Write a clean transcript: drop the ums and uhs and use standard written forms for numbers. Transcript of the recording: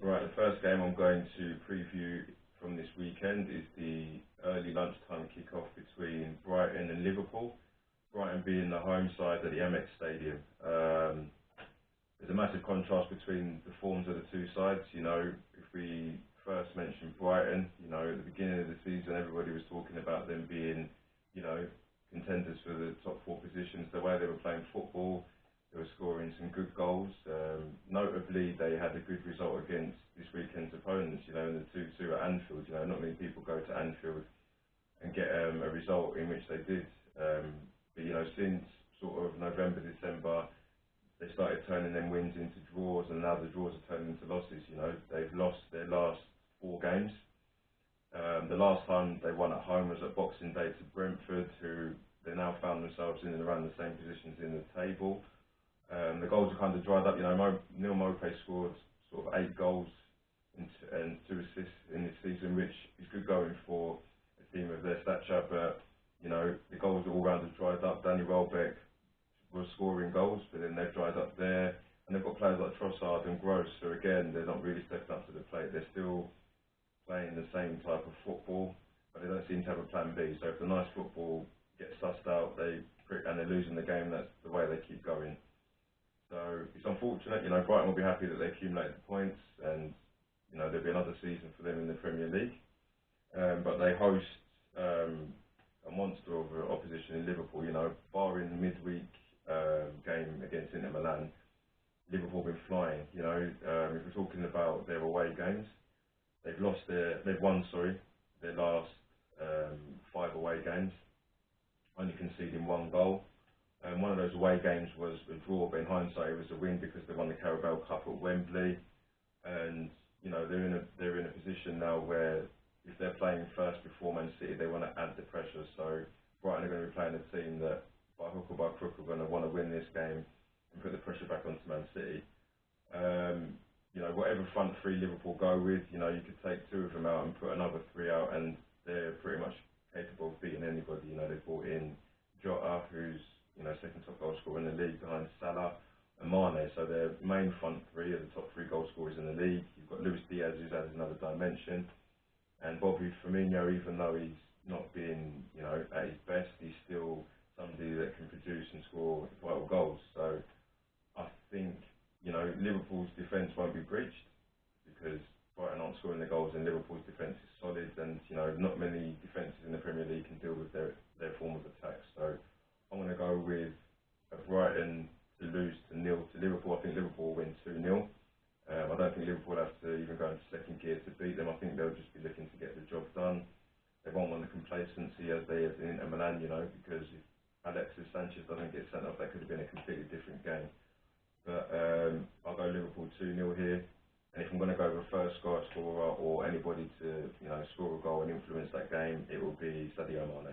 Right, the first game I'm going to preview from this weekend is the early lunchtime kick-off between Brighton and Liverpool. Brighton being the home side at the Amex Stadium. There's a massive contrast between the forms of the two sides. You know, if we first mention Brighton, you know, at the beginning of the season, everybody was talking about them being, you know, contenders for the top four positions. The way they were playing football, they were scoring some good goals. Notably, they had a good result against this weekend's opponents, you know, in the 2-2 at Anfield. You know, not many people go to Anfield and get a result in which they did. But, you know, since sort of November, December, they started turning them wins into draws, and now the draws are turning into losses. You know, they've lost their last 4 games. The last time they won at home was at Boxing Day to Brentford, who they now found themselves in and around the same positions in the table. The goals are kind of dried up. You know, Neil Maupay scored sort of 8 goals and 2 assists in this season, which is good going for a team of their stature. But you know, the goals are all round have dried up. Danny Welbeck was scoring goals, but then they've dried up there. And they've got players like Trossard and Gross, so again, they're not really stepping up to the plate. They're still playing the same type of football, but they don't seem to have a plan B. So if the nice football gets sussed out, and they're losing the game, that's the way they keep going. So it's unfortunate. You know, Brighton will be happy that they accumulated the points, and you know, there'll be another season for them in the Premier League. But they host a monster of opposition in Liverpool. You know, barring the midweek game against Inter Milan, Liverpool have been flying. You know, if we're talking about their away games, they've won their last 5 away games, only conceding 1 goal. One of those away games was a draw, but in hindsight it was a win because they won the Carabao Cup at Wembley. And you know, they're in a position now where if they're playing first before Man City, they want to add the pressure. So Brighton are going to be playing a team that by hook or by crook are going to want to win this game and put the pressure back onto Man City. You know, whatever front 3 Liverpool go with, you know, you could take 2 of them out and put another 3 out, and they're pretty much capable of beating anybody. You know, they brought in Jota, who's, you know, second top goal scorer in the league behind Salah and Mane. So their main front 3 are the top 3 goal scorers in the league. You've got Luis Diaz, who's added another dimension, and Bobby Firmino, even though he's not been, you know, at his best, he's still somebody that can produce and score vital goals. So I think, you know, Liverpool's defence won't be breached because Brighton aren't scoring the goals, and Liverpool's defence is solid, and you know, not many defences in the Premier League can deal with their form of attack. So I'm going to go with a Brighton to lose to 0 to Liverpool. I think Liverpool will win 2-0. I don't think Liverpool have to even go into second gear to beat them. I think they'll just be looking to get the job done. They won't want the complacency as they had in Inter Milan, you know, because if Alexis Sanchez doesn't get sent off, that could have been a completely different game. But I'll go Liverpool 2-0 here. And if I'm going to go with a first scorer or anybody to, you know, score a goal and influence that game, it will be Sadio Mane.